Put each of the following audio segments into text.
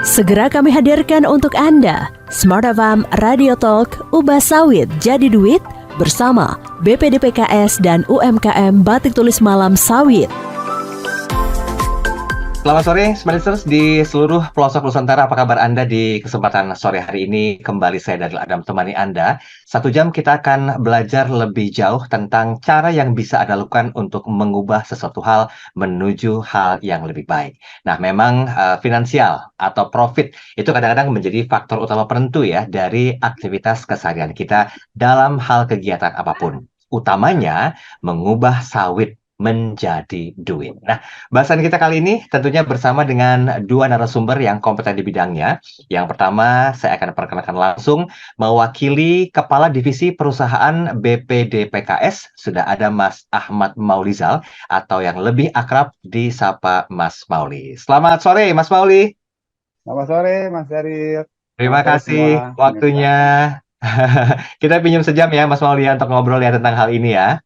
Segera kami hadirkan untuk Anda Smart FM Radio Talk Ubah Sawit Jadi Duit bersama BPDPKS dan UMKM Batik Tulis Malam Sawit. Selamat sore, Smarters di seluruh pelosok Nusantara. Apa kabar Anda di kesempatan sore hari ini? Kembali saya Daniel Adam temani Anda. 1 jam kita akan belajar lebih jauh tentang cara yang bisa Anda lakukan untuk mengubah sesuatu hal menuju hal yang lebih baik. Nah, memang finansial atau profit itu kadang-kadang menjadi faktor utama penentu ya dari aktivitas keseharian kita dalam hal kegiatan apapun. Utamanya mengubah sawit menjadi duit. Nah, bahasan kita kali ini tentunya bersama dengan 2 narasumber yang kompeten di bidangnya. Yang pertama, saya akan perkenalkan langsung mewakili Kepala Divisi Perusahaan BPDPKS, sudah ada Mas Ahmad Maulizal, atau yang lebih akrab disapa Mas Mauli. Selamat sore, Mas Mauli. Selamat sore, Mas Daryl. Terima kasih waktunya. Kita pinjam sejam ya, Mas Mauli, untuk ngobrol ya tentang hal ini ya.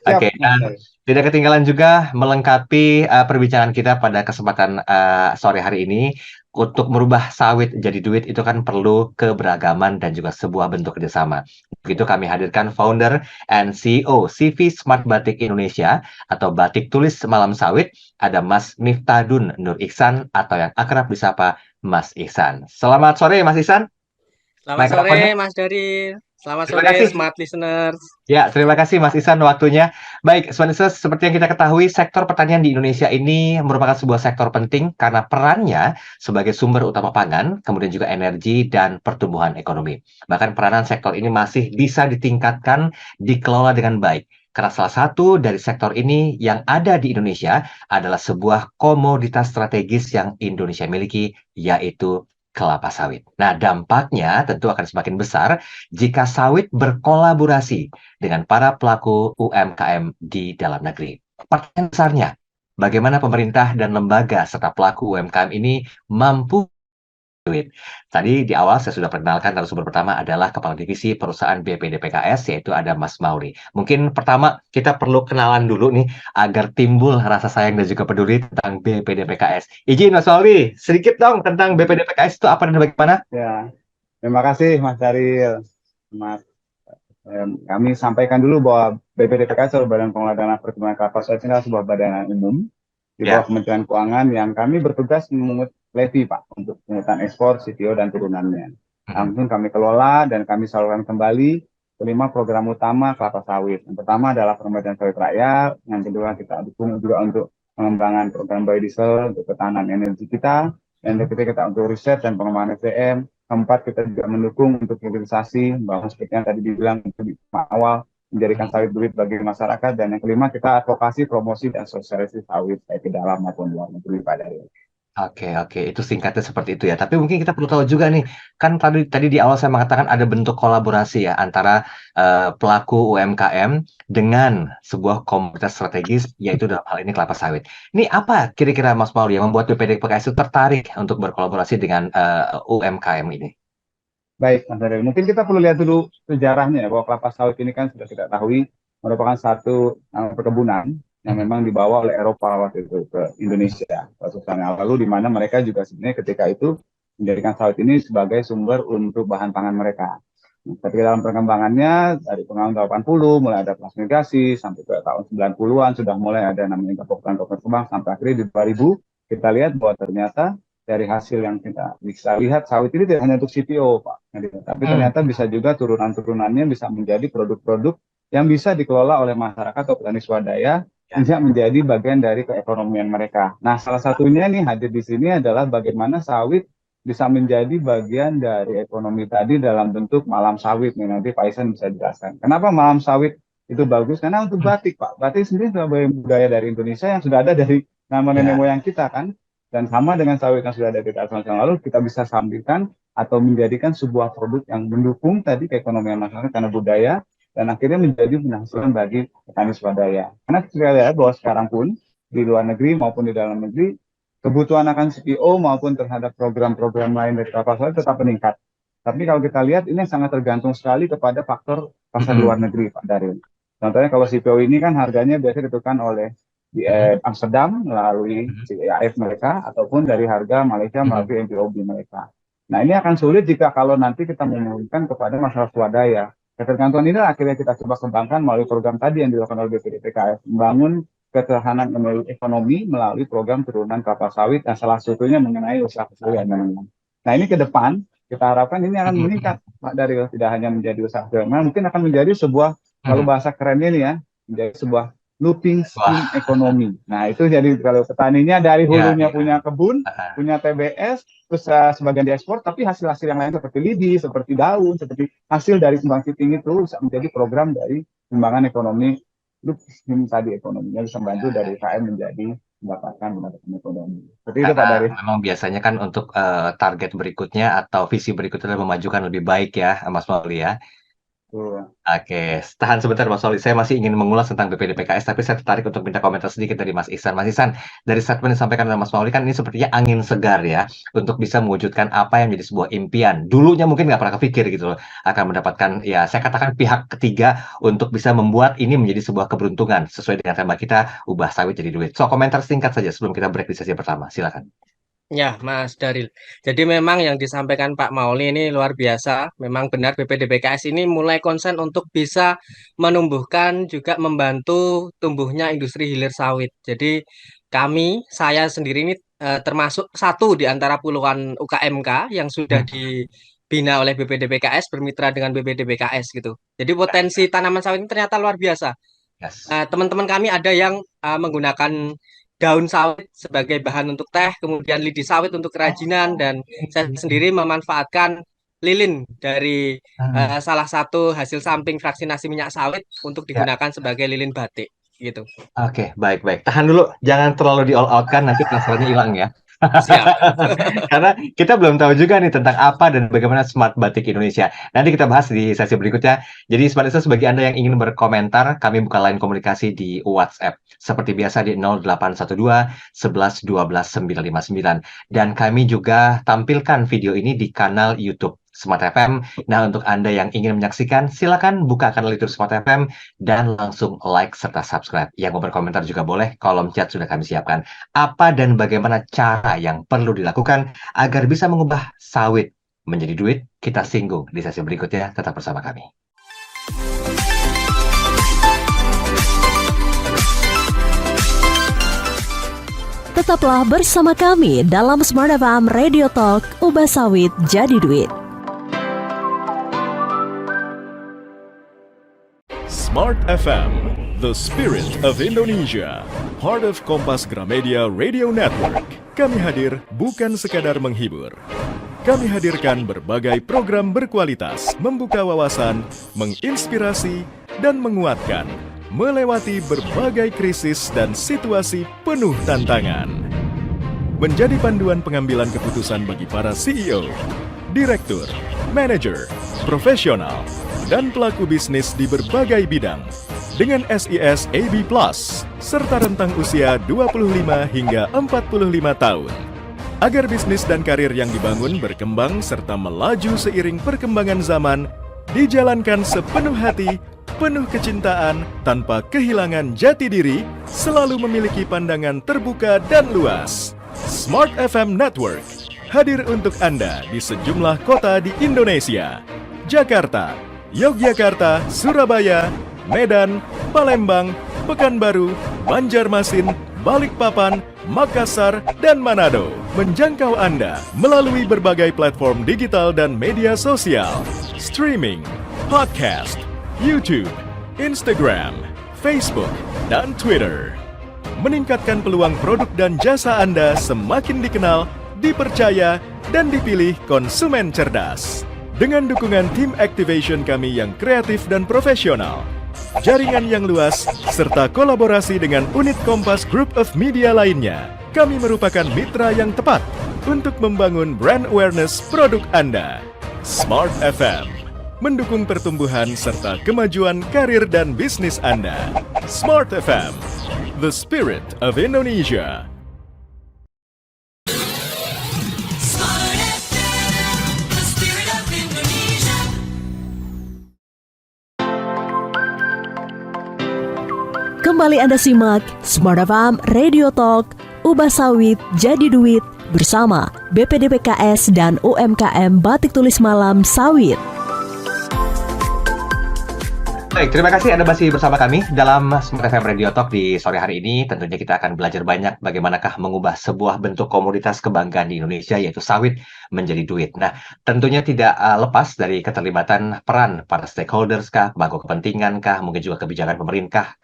Siap, Oke, dan tidak ketinggalan juga melengkapi perbincangan kita pada kesempatan sore hari ini. Untuk merubah sawit jadi duit itu kan perlu keberagaman dan juga sebuah bentuk kerjasama. Begitu kami hadirkan founder and CEO CV Smart Batik Indonesia atau Batik Tulis Malam Sawit, ada Mas Miftahun Nur Ihsan atau yang akrab disapa Mas Ihsan. Selamat sore Mas Ihsan. Selamat sore Mas Daryl. Selamat Terima sore kasih. Smart Listeners. Ya, terima kasih Mas Ihsan waktunya. Baik, Smart Listeners, seperti yang kita ketahui, sektor pertanian di Indonesia ini merupakan sebuah sektor penting karena perannya sebagai sumber utama pangan, kemudian juga energi dan pertumbuhan ekonomi. Bahkan peranan sektor ini masih bisa ditingkatkan, dikelola dengan baik. Karena salah satu dari sektor ini yang ada di Indonesia adalah sebuah komoditas strategis yang Indonesia miliki, yaitu kelapa sawit. Nah, dampaknya tentu akan semakin besar jika sawit berkolaborasi dengan para pelaku UMKM di dalam negeri. Pertanyaan besarnya, bagaimana pemerintah dan lembaga serta pelaku UMKM ini mampu duit. Tadi di awal saya sudah perkenalkan narasumber pertama adalah Kepala Divisi Perusahaan BPDPKS, yaitu ada Mas Mauli. Mungkin pertama kita perlu kenalan dulu nih agar timbul rasa sayang dan juga peduli tentang BPDPKS. Izin Mas Mauli, sedikit dong tentang BPDPKS itu apa dan bagaimana? Ya, terima kasih Mas Daryl. Kami sampaikan dulu bahwa BPDPKS atau Badan Pengelola Dana Pertumbuhan Kelapa Sawit ini adalah sebuah badan umum di bawah Kementerian Keuangan yang kami bertugas memungut levy Pak untuk pungutan ekspor, CPO dan turunannya. Langsung kami kelola dan kami salurkan kembali kelima program utama kelapa sawit. Yang pertama adalah pengembangan sawit rakyat, yang kedua kita dukung juga untuk pengembangan program biodiesel untuk ketahanan energi kita, yang ketiga kita untuk riset dan pengembangan SDM. Keempat, kita juga mendukung untuk hilirisasi, bahwa seperti yang tadi dibilang di awal, menjadikan sawit duit bagi masyarakat. Dan yang kelima, kita advokasi, promosi, dan sosialisasi sawit baik di dalam maupun luar negeri Pak Daryl. Oke, itu singkatnya seperti itu ya. Tapi mungkin kita perlu tahu juga nih, kan tadi di awal saya mengatakan ada bentuk kolaborasi ya antara pelaku UMKM dengan sebuah komunitas strategis, yaitu dalam hal ini kelapa sawit. Ini apa kira-kira Mas Mauli yang membuat BPDPKS itu tertarik untuk berkolaborasi dengan UMKM ini? Baik, Mas Daryl. Mungkin kita perlu lihat dulu sejarahnya, bahwa kelapa sawit ini kan sudah kita ketahui merupakan satu perkebunan yang memang dibawa oleh Eropa waktu itu ke Indonesia. Lalu di mana mereka juga sebenarnya ketika itu menjadikan sawit ini sebagai sumber untuk bahan pangan mereka. Nah, ketika dalam perkembangannya dari tahun 80 mulai ada transmigrasi sampai ke tahun 90-an sudah mulai ada namanya program kembang sampai akhirnya di 2000 kita lihat bahwa ternyata dari hasil yang kita bisa lihat sawit ini tidak hanya untuk CPO Pak, tapi ternyata bisa juga turunan-turunannya bisa menjadi produk-produk yang bisa dikelola oleh masyarakat atau petani swadaya bisa menjadi bagian dari keekonomian mereka. Nah, salah satunya nih hadir di sini adalah bagaimana sawit bisa menjadi bagian dari ekonomi tadi dalam bentuk malam sawit. Nih, nanti Pak Ihsan bisa jelaskan. Kenapa malam sawit itu bagus? Karena untuk batik, Pak. Batik sendiri sebagai budaya dari Indonesia yang sudah ada dari nama nenek moyang kita kan. Dan sama dengan sawit yang sudah ada di tahun lalu, kita bisa sambilkan atau menjadikan sebuah produk yang mendukung tadi keekonomian masyarakat karena budaya, dan akhirnya menjadi penghasilan bagi petani swadaya. Karena kita lihat bahwa sekarang pun di luar negeri maupun di dalam negeri, kebutuhan akan CPO maupun terhadap program-program lain dari kelapa sawit tetap meningkat. Tapi kalau kita lihat ini sangat tergantung sekali kepada faktor pasar luar negeri Pak Daryl. Contohnya kalau CPO ini kan harganya biasanya ditentukan oleh di Amsterdam melalui CIF mereka, ataupun dari harga Malaysia melalui MPOB mereka. Nah, ini akan sulit jika kalau nanti kita mengumumkan kepada masyarakat swadaya. Ketergantungan ini akhirnya kita coba kembangkan melalui program tadi yang dilakukan oleh BPDPKS, membangun ketahanan ekonomi melalui program turunan kelapa sawit, dan salah satunya mengenai usaha kecil dan menengah. Nah, ini ke depan kita harapkan ini akan meningkat, Pak Daryl, tidak hanya menjadi usaha kecil, mungkin akan menjadi sebuah, kalau bahasa kerennya ini ya, menjadi sebuah looping scheme ekonomi. Nah, itu jadi kalau petaninya dari hulunya punya kebun, punya TBS, terus sebagian diekspor, tapi hasil-hasil yang lain seperti lidi, seperti daun, seperti hasil dari kembang kepiting itu bisa menjadi program dari pengembangan ekonomi looping scheme tadi, ekonominya bisa membantu dari UKM menjadi mendapatkan ekonomi. Seperti itu, Pak Dari. Memang biasanya kan untuk target berikutnya atau visi berikutnya adalah memajukan lebih baik ya, Mas Mauli ya. Oke, tahan sebentar Mas Mauli. Saya masih ingin mengulas tentang BPDPKS, tapi saya tertarik untuk minta komentar sedikit dari Mas Ihsan. Mas Ihsan, dari statement yang disampaikan oleh Mas Mauli kan ini sepertinya angin segar ya, untuk bisa mewujudkan apa yang menjadi sebuah impian. Dulunya mungkin nggak pernah kepikir gitu loh, akan mendapatkan, ya saya katakan pihak ketiga untuk bisa membuat ini menjadi sebuah keberuntungan, sesuai dengan tema kita, ubah sawit jadi duit. So, komentar singkat saja sebelum kita break di sesi pertama. Silakan. Ya, Mas Daril. Jadi memang yang disampaikan Pak Mauli ini luar biasa. Memang benar BPDPKS ini mulai konsen untuk bisa menumbuhkan juga membantu tumbuhnya industri hilir sawit. Jadi saya sendiri ini termasuk satu di antara puluhan UKMK yang sudah dibina oleh BPDPKS, bermitra dengan BPDPKS gitu. Jadi potensi tanaman sawit ini ternyata luar biasa. Yes. Teman-teman kami ada yang menggunakan daun sawit sebagai bahan untuk teh, kemudian lidi sawit untuk kerajinan, dan saya sendiri memanfaatkan lilin dari salah satu hasil samping fraksinasi minyak sawit untuk digunakan sebagai lilin batik gitu. Oke, baik. Tahan dulu, jangan terlalu di all out kan, nanti penasarannya hilang ya. Siap. Karena kita belum tahu juga nih tentang apa dan bagaimana Smart Batik Indonesia. Nanti kita bahas di sesi berikutnya. Jadi Smart Listeners, bagi Anda yang ingin berkomentar, kami buka line komunikasi di WhatsApp. Seperti biasa di 0812 11 12 959. Dan kami juga tampilkan video ini di kanal YouTube Smart FM. Nah, untuk Anda yang ingin menyaksikan, silakan buka kanal YouTube Smart FM dan langsung like serta subscribe. Yang mau berkomentar juga boleh, kolom chat sudah kami siapkan. Apa dan bagaimana cara yang perlu dilakukan agar bisa mengubah sawit menjadi duit? Kita singgung di sesi berikutnya. Tetap bersama kami. Tetaplah bersama kami dalam Smart FM Radio Talk, ubah sawit jadi duit. Smart FM, the spirit of Indonesia, part of Kompas Gramedia Radio Network. Kami hadir bukan sekadar menghibur. Kami hadirkan berbagai program berkualitas, membuka wawasan, menginspirasi, dan menguatkan, melewati berbagai krisis dan situasi penuh tantangan. Menjadi panduan pengambilan keputusan bagi para CEO, direktur, manajer, profesional, dan pelaku bisnis di berbagai bidang dengan SIS AB+, serta rentang usia 25 hingga 45 tahun. Agar bisnis dan karir yang dibangun berkembang serta melaju seiring perkembangan zaman, dijalankan sepenuh hati, penuh kecintaan, tanpa kehilangan jati diri, selalu memiliki pandangan terbuka dan luas. Smart FM Network hadir untuk Anda di sejumlah kota di Indonesia: Jakarta, Yogyakarta, Surabaya, Medan, Palembang, Pekanbaru, Banjarmasin, Balikpapan, Makassar, dan Manado. Menjangkau Anda melalui berbagai platform digital dan media sosial, streaming, podcast, YouTube, Instagram, Facebook, dan Twitter. Meningkatkan peluang produk dan jasa Anda semakin dikenal, dipercaya, dan dipilih konsumen cerdas. Dengan dukungan tim activation kami yang kreatif dan profesional, jaringan yang luas, serta kolaborasi dengan unit Kompas Group of Media lainnya, kami merupakan mitra yang tepat untuk membangun brand awareness produk Anda. Smart FM mendukung pertumbuhan serta kemajuan karir dan bisnis Anda. Smart FM, the spirit of Indonesia. Kembali Anda simak Smart FM Radio Talk, ubah sawit jadi duit bersama BPDPKS dan UMKM Batik Tulis Malam Sawit. Baik, terima kasih Anda masih bersama kami dalam Smart FM Radio Talk di sore hari ini. Tentunya kita akan belajar banyak bagaimanakah mengubah sebuah bentuk komoditas kebanggaan di Indonesia, yaitu sawit, menjadi duit. Nah, tentunya tidak lepas dari keterlibatan peran para stakeholders kah, pemangku kepentingan kah, mungkin juga kebijakan pemerintah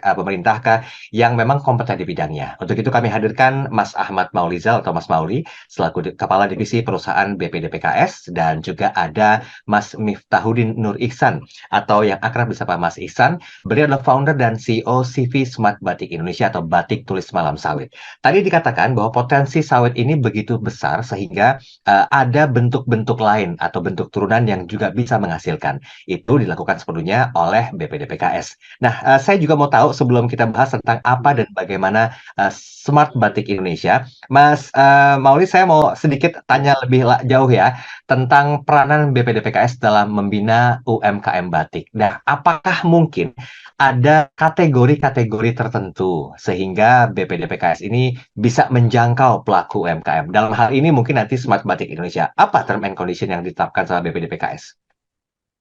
kah, yang memang kompeten di bidangnya. Untuk itu kami hadirkan Mas Ahmad Maulizal atau Mas Mauli, selaku Kepala Divisi Perusahaan BPDPKS, dan juga ada Mas Miftahudin Nur Ihsan, atau yang akrab disapa Mas Ihsan. Beliau adalah founder dan CEO CV Smart Batik Indonesia atau Batik Tulis Malam Sawit. Tadi dikatakan bahwa potensi sawit ini begitu besar sehingga ada bentuk-bentuk lain atau bentuk turunan yang juga bisa menghasilkan. Itu dilakukan sepenuhnya oleh BPDPKS. Nah, saya juga mau tahu sebelum kita bahas tentang apa dan bagaimana Smart Batik Indonesia, Mas Mauli, saya mau sedikit tanya lebih jauh ya tentang peranan BPDPKS dalam membina UMKM batik. Nah, apakah mungkin ada kategori-kategori tertentu sehingga BPDPKS ini bisa menjangkau pelaku UMKM? Dalam hal ini mungkin nanti Smart Batik Indonesia. Apa term and condition yang ditetapkan sama BPDPKS?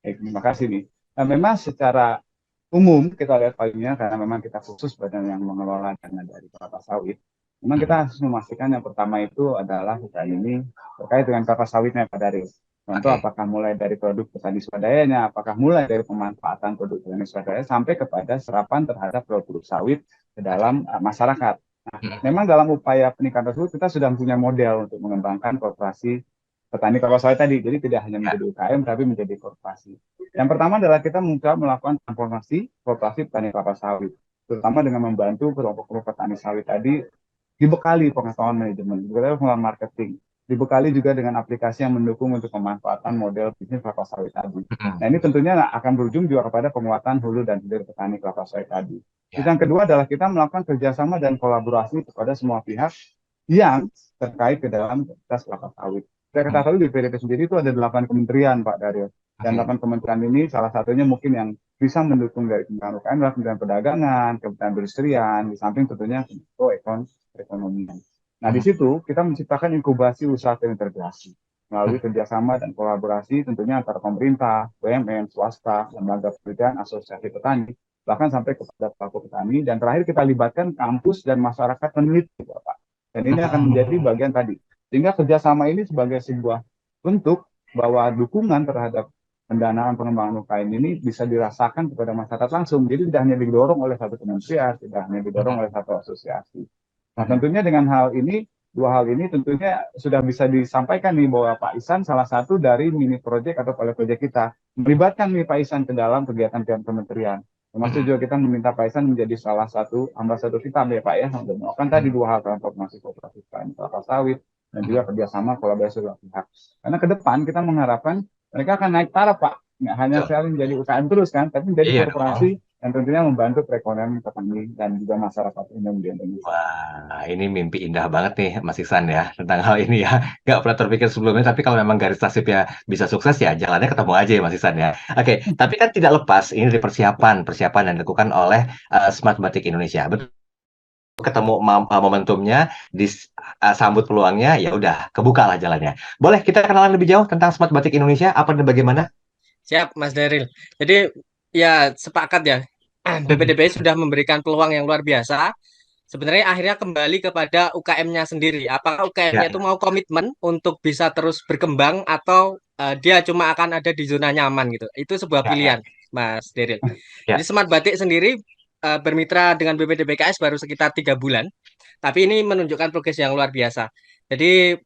Terima kasih nih. Nah, memang secara umum kita lihat palingnya karena memang kita khusus badan yang mengelola dana dari kelapa sawit. Memang kita harus memastikan yang pertama itu adalah kita ini terkait dengan kelapa sawitnya Pak Daryl. Contoh, apakah mulai dari produk petani swadayanya, apakah mulai dari pemanfaatan produk petani swadaya sampai kepada serapan terhadap produk sawit ke dalam masyarakat. Nah, memang dalam upaya peningkatan tersebut kita sudah punya model untuk mengembangkan korporasi petani kelapa sawit tadi. Jadi tidak hanya menjadi UKM tapi menjadi korporasi. Yang pertama adalah kita mencoba melakukan transformasi korporasi petani kelapa sawit, terutama dengan membantu kelompok-kelompok petani sawit tadi dibekali pengetahuan manajemen, dibekali pengetahuan marketing, dibekali juga dengan aplikasi yang mendukung untuk pemanfaatan model bisnis kelapa sawit tadi. Nah, ini tentunya akan berujung juga kepada penguatan hulu dan hilir petani kelapa sawit tadi. Yang kedua adalah kita melakukan kerjasama dan kolaborasi kepada semua pihak yang terkait ke dalam komunitas kelapa sawit. Saya ketahui di PDP sendiri itu ada 8 kementerian, Pak Daryl. Dan 8 kementerian ini salah satunya mungkin yang bisa mendukung dari Kementerian UKM adalah Kementerian Perdagangan, Kementerian Perindustrian, di samping tentunya perekonomian. Nah, di situ kita menciptakan inkubasi usaha terintegrasi melalui kerjasama dan kolaborasi tentunya antara pemerintah, BUMN, swasta, lembaga penelitian, asosiasi petani, bahkan sampai kepada pelaku petani. Dan terakhir kita libatkan kampus dan masyarakat peneliti, Bapak. Dan ini akan menjadi bagian tadi. Sehingga kerjasama ini sebagai sebuah bentuk bahwa dukungan terhadap pendanaan pengembangan UKM ini bisa dirasakan kepada masyarakat langsung. Jadi tidak hanya didorong oleh satu kementerian, tidak hanya didorong oleh satu asosiasi. Nah, tentunya dengan hal ini, dua hal ini tentunya sudah bisa disampaikan nih bahwa Pak Ihsan salah satu dari mini project atau pilot project kita melibatkan nih Pak Ihsan ke dalam kegiatan kementerian. Termasuk juga kita meminta Pak Ihsan menjadi salah satu ambasador kita ya Pak ya, untuk melakukan tadi dua hal, transformasi kooperatif kelapa sawit dan juga kerjasama kolaborasi dua pihak. Karena ke depan kita mengharapkan mereka akan naik taraf Pak, nggak hanya sekali menjadi UKM terus kan, tapi menjadi korporasi yang tentunya membantu perekonomian petani dan juga masyarakat Indonesia. Wah, ini mimpi indah banget nih Mas Ihsan ya tentang hal ini ya. Nggak pernah terpikir sebelumnya, tapi kalau memang garis nasibnya bisa sukses ya jalannya ketemu aja ya Mas Ihsan ya. Oke, tapi kan tidak lepas ini dari persiapan yang dilakukan oleh Smart Batik Indonesia. Betul, ketemu momentumnya, disambut peluangnya, ya udah kebuka lah jalannya. Boleh kita kenalan lebih jauh tentang Smart Batik Indonesia, apa dan bagaimana? Siap, Mas Daryl. Jadi ya sepakat ya, BPDPKS sudah memberikan peluang yang luar biasa. Sebenarnya akhirnya kembali kepada UKM-nya sendiri. Apakah UKM-nya itu mau komitmen untuk bisa terus berkembang atau dia cuma akan ada di zona nyaman gitu. Itu sebuah pilihan, Mas Daryl. Jadi Smart Batik sendiri bermitra dengan BPDPKS baru sekitar 3 bulan. Tapi ini menunjukkan progres yang luar biasa. Jadi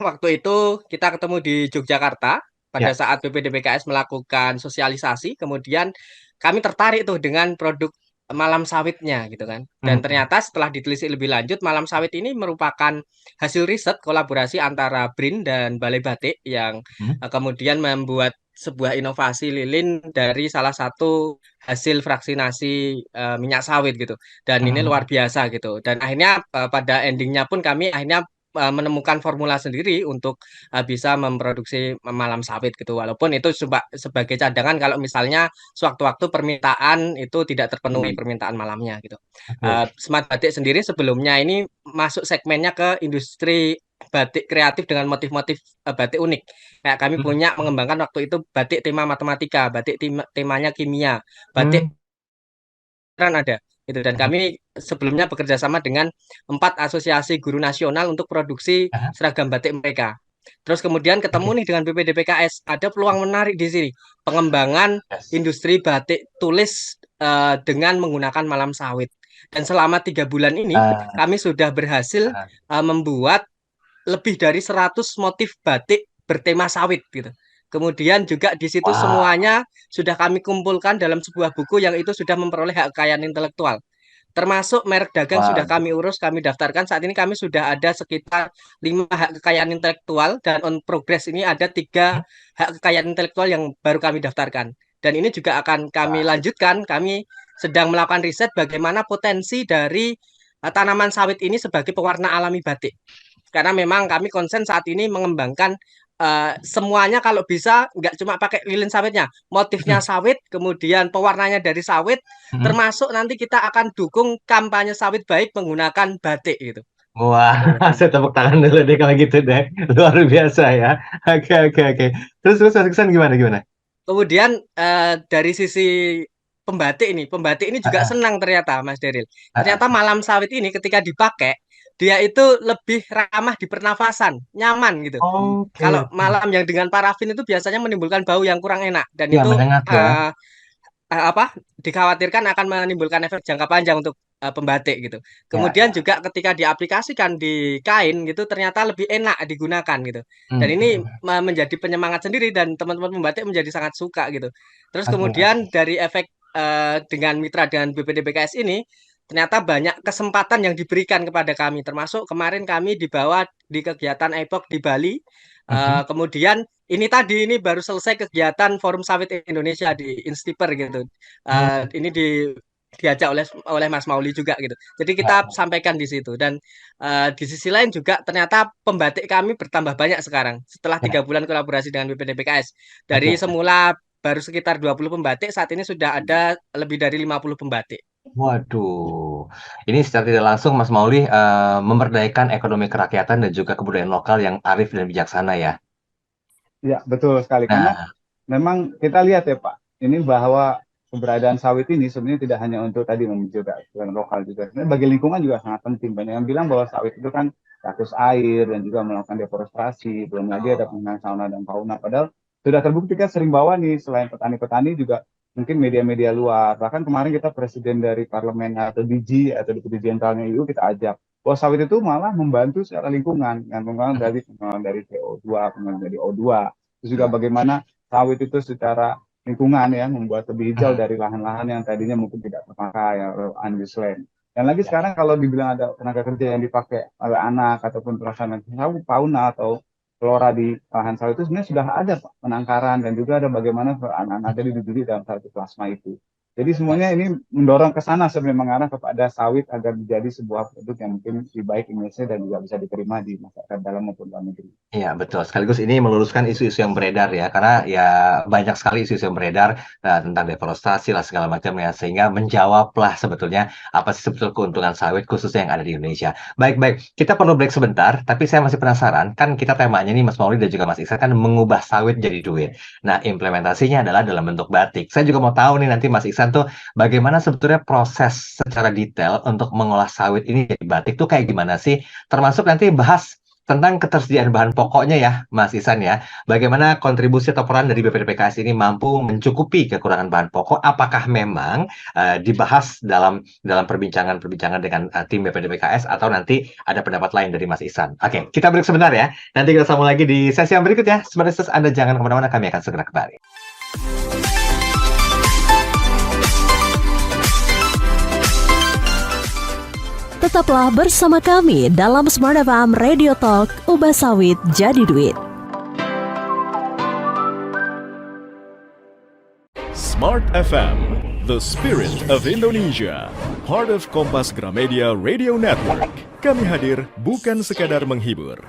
waktu itu kita ketemu di Yogyakarta pada saat BPDPKS melakukan sosialisasi, kemudian kami tertarik tuh dengan produk malam sawitnya gitu kan. Dan ternyata setelah ditelisik lebih lanjut, malam sawit ini merupakan hasil riset kolaborasi antara BRIN dan Balai Batik yang kemudian membuat sebuah inovasi lilin dari salah satu hasil fraksinasi minyak sawit gitu. Dan ini luar biasa gitu. Dan akhirnya pada endingnya pun kami akhirnya menemukan formula sendiri untuk bisa memproduksi malam sawit gitu. Walaupun itu sebagai cadangan kalau misalnya sewaktu-waktu permintaan itu tidak terpenuhi permintaan malamnya gitu. Oke. Smart Batik sendiri sebelumnya ini masuk segmennya ke industri batik kreatif dengan motif-motif batik unik. Kayak kami Hmm. punya mengembangkan waktu itu batik tema matematika, batik temanya kimia, batik Hmm. kan ada gitu, dan kami sebelumnya bekerja sama dengan 4 asosiasi guru nasional untuk produksi Aha. seragam batik mereka. Terus kemudian Oke. ketemu nih dengan BPDPKS, ada peluang menarik di sini, pengembangan Yes. industri batik tulis dengan menggunakan malam sawit. Dan selama 3 bulan ini Ah, kami sudah berhasil ah. membuat lebih dari 100 motif batik bertema sawit gitu. Kemudian juga di situ Wow. semuanya sudah kami kumpulkan dalam sebuah buku yang itu sudah memperoleh hak kekayaan intelektual. Termasuk merek dagang sudah kami Waduh. urus, kami daftarkan. Saat ini kami sudah ada sekitar 5 hak kekayaan intelektual dan on progress ini ada 3 hak kekayaan intelektual yang baru kami daftarkan. Dan ini juga akan kami Wah. lanjutkan. Kami sedang melakukan riset bagaimana potensi dari tanaman sawit ini sebagai pewarna alami batik. Karena memang kami konsen saat ini mengembangkan semuanya kalau bisa nggak cuma pakai lilin sawitnya, motifnya Mhm. sawit, kemudian pewarnanya dari sawit, Mhm. termasuk nanti kita akan dukung kampanye sawit baik menggunakan batik gitu. Wah, Gitu. saya tepuk tangan dulu deh kalau gitu deh. Luar biasa ya. Oke, oke, oke. Terus Mas Iksan gimana gimana? Kemudian dari sisi pembatik ini juga Ah, senang ternyata Mas Deril. ah, Ternyata ah. malam sawit ini ketika dipakai dia itu lebih ramah di pernafasan, nyaman gitu. Oke, Kalau oke. malam yang dengan parafin itu biasanya menimbulkan bau yang kurang enak dan Iya, itu menyengat ya. dikhawatirkan akan menimbulkan efek jangka panjang untuk pembatik gitu. Ya, Kemudian ya. juga ketika diaplikasikan di kain gitu ternyata lebih enak digunakan gitu. Dan Hmm, ini hmm, hmm. menjadi penyemangat sendiri dan teman-teman pembatik menjadi sangat suka gitu. Terus Oke, kemudian oke. dari efek dengan mitra dengan BPDPKS ini ternyata banyak kesempatan yang diberikan kepada kami, termasuk kemarin kami dibawa di kegiatan EPOK di Bali. Mhm. Kemudian ini baru selesai kegiatan Forum Sawit Indonesia di Instiper gitu. Hmm. Ini diajak oleh Mas Mauli juga gitu. Jadi Ya, kita ya. sampaikan di situ dan di sisi lain juga ternyata pembatik kami bertambah banyak sekarang setelah Ya. 3 bulan kolaborasi dengan BPDPKS. Oke, Dari oke. semula baru sekitar 20 pembatik, saat ini sudah ada lebih dari 50 pembatik. Waduh, ini secara tidak langsung Mas Mauli memberdayakan ekonomi kerakyatan dan juga kebudayaan lokal yang arif dan bijaksana ya. Ya, betul sekali. Karena Nah, memang kita lihat ya Pak, ini bahwa keberadaan sawit ini sebenarnya tidak hanya untuk tadi menjaga kebutuhan lokal juga. Sebenarnya bagi lingkungan juga sangat penting. Banyak yang bilang bahwa sawit itu kan rakus air dan juga melakukan deforestasi. Belum lagi ada oh, penggunaan fauna dan fauna. Padahal sudah terbukti kan sering bawa nih selain petani-petani juga mungkin media-media luar. Bahkan kemarin kita presiden dari parlemen atau DG atau Deputi Jenderalnya EU kita ajak bahwa sawit itu malah membantu secara lingkungan, yang mhm, pengembangan dari CO2, pengembangan dari O2, terus juga mhm, bagaimana sawit itu secara lingkungan ya membuat lebih hijau mhm. dari lahan-lahan yang tadinya mungkin tidak terpakai ya, unused land. Dan lagi Ya, sekarang kalau dibilang ada tenaga kerja yang dipakai oleh anak ataupun pelaksanaan fauna atau flora di lahan sawit itu sebenarnya sudah ada Pak, penangkaran dan juga ada bagaimana anak-anak tadi dididik dalam satu plasma itu. Jadi ya. semuanya ini mendorong ke sana sebenarnya mengarah kepada sawit agar menjadi sebuah produk yang mungkin lebih baik image dan juga bisa diterima di masyarakat dalam maupun luar negeri. Iya, betul. Sekaligus ini meluruskan isu-isu yang beredar ya, karena ya banyak sekali isu-isu yang beredar tentang deforestasi lah segala macam ya, sehingga menjawablah sebetulnya apa sih sebetulnya keuntungan sawit khususnya yang ada di Indonesia. Baik, baik. Kita perlu break sebentar, tapi saya masih penasaran, kan kita temanya nih Mas Mauli dan juga Mas Iksan kan mengubah sawit jadi duit. Nah, implementasinya adalah dalam bentuk batik. Saya juga mau tahu nih nanti Mas Iksan tuh bagaimana sebetulnya proses secara detail untuk mengolah sawit ini jadi batik tuh kayak gimana sih? Termasuk nanti bahas tentang ketersediaan bahan pokoknya ya, Mas Isan ya. Bagaimana kontribusi atau peran dari BPDPKS ini mampu mencukupi kekurangan bahan pokok? Apakah memang dibahas dalam perbincangan-perbincangan dengan tim BPDPKS atau nanti ada pendapat lain dari Mas Isan? Oke, kita break sebentar ya. Nanti kita sambung lagi di sesi yang berikutnya. Sebenarnya Anda jangan kemana-mana, kami akan segera kembali. Tetaplah bersama kami dalam Smart FM Radio Talk, ubah sawit jadi duit. Smart FM, The Spirit of Indonesia, part of Kompas Gramedia Radio Network. Kami hadir bukan sekadar menghibur.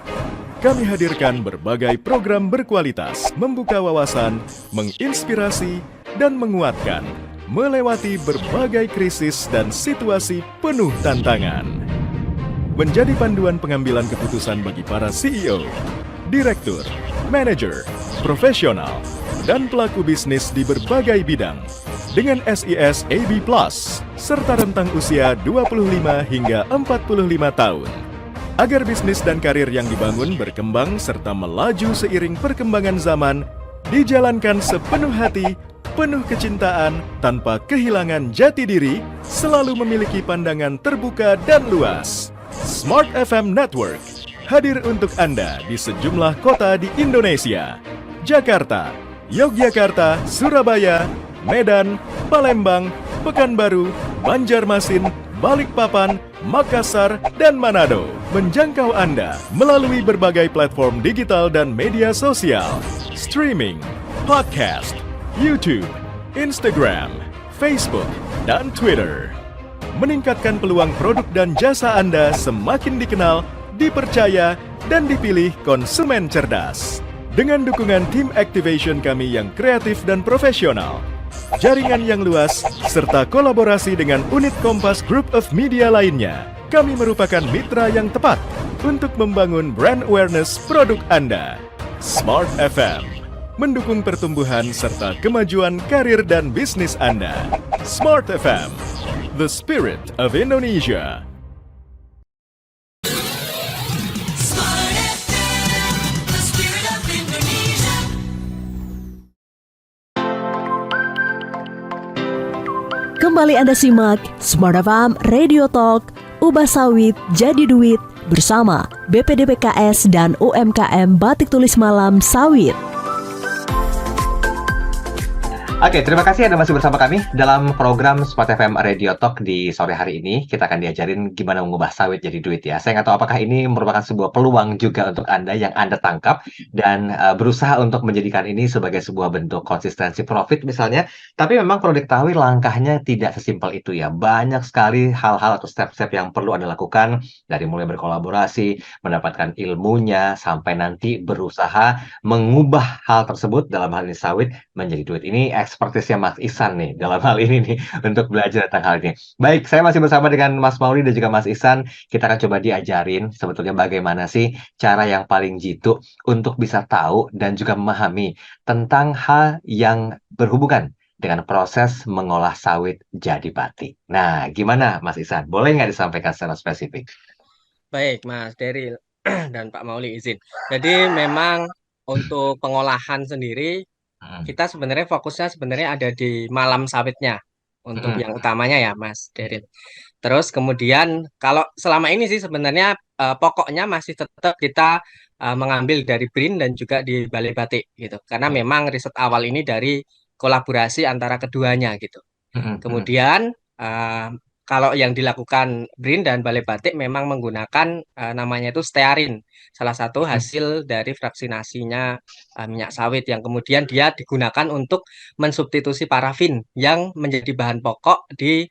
Kami hadirkan berbagai program berkualitas, membuka wawasan, menginspirasi, dan menguatkan, melewati berbagai krisis dan situasi penuh tantangan. Menjadi panduan pengambilan keputusan bagi para CEO, direktur, manajer, profesional, dan pelaku bisnis di berbagai bidang dengan SIS AB+, serta rentang usia 25 hingga 45 tahun. Agar bisnis dan karir yang dibangun berkembang serta melaju seiring perkembangan zaman, dijalankan sepenuh hati, penuh kecintaan, tanpa kehilangan jati diri, selalu memiliki pandangan terbuka dan luas. Smart FM Network hadir untuk Anda di sejumlah kota di Indonesia: Jakarta, Yogyakarta, Surabaya, Medan, Palembang, Pekanbaru, Banjarmasin, Balikpapan, Makassar, dan Manado. Menjangkau Anda melalui berbagai platform digital dan media sosial, streaming, podcast, YouTube, Instagram, Facebook, dan Twitter. Meningkatkan peluang produk dan jasa Anda semakin dikenal, dipercaya, dan dipilih konsumen cerdas. Dengan dukungan tim activation kami yang kreatif dan profesional, jaringan yang luas, serta kolaborasi dengan unit Kompas Group of Media lainnya, kami merupakan mitra yang tepat untuk membangun brand awareness produk Anda. Smart FM mendukung pertumbuhan serta kemajuan karir dan bisnis Anda. Smart FM, the spirit of Indonesia. Smart FM, the spirit of Indonesia. Kembali Anda simak Smart FM Radio Talk, ubah sawit jadi duit bersama BPDPKS dan UMKM Batik Tulis Malam Sawit. Oke, terima kasih Anda masih bersama kami dalam program Smart FM Radio Talk di sore hari ini. Kita akan diajarin gimana mengubah sawit jadi duit ya. Saya nggak tahu apakah ini merupakan sebuah peluang juga untuk Anda yang Anda tangkap dan berusaha untuk menjadikan ini sebagai sebuah bentuk konsistensi profit misalnya. Tapi memang perlu diketahui langkahnya tidak sesimpel itu ya. Banyak sekali hal-hal atau step-step yang perlu Anda lakukan, dari mulai berkolaborasi, mendapatkan ilmunya, sampai nanti berusaha mengubah hal tersebut, dalam hal ini sawit, menjadi duit. Ini ekspertisnya Mas Ihsan nih dalam hal ini nih untuk belajar tentang hal ini. Baik, saya masih bersama dengan Mas Mauli dan juga Mas Ihsan. Kita akan coba diajarin sebetulnya bagaimana sih cara yang paling jitu untuk bisa tahu dan juga memahami tentang hal yang berhubungan dengan proses mengolah sawit jadi batik. Nah, gimana Mas Ihsan? Boleh nggak disampaikan secara spesifik? Baik, Mas Deril dan Pak Mauli izin. Jadi memang untuk pengolahan sendiri kita sebenarnya fokusnya sebenarnya ada di malam sawitnya untuk yang utamanya ya Mas Deril. Terus kemudian kalau selama ini sih sebenarnya pokoknya masih tetap kita mengambil dari BRIN dan juga di Balai Batik gitu. Karena memang riset awal ini dari kolaborasi antara keduanya gitu. Kemudian kalau yang dilakukan BRIN dan Balai Batik memang menggunakan namanya itu stearin, salah satu hasil dari fraksinasinya minyak sawit yang kemudian dia digunakan untuk mensubstitusi parafin yang menjadi bahan pokok di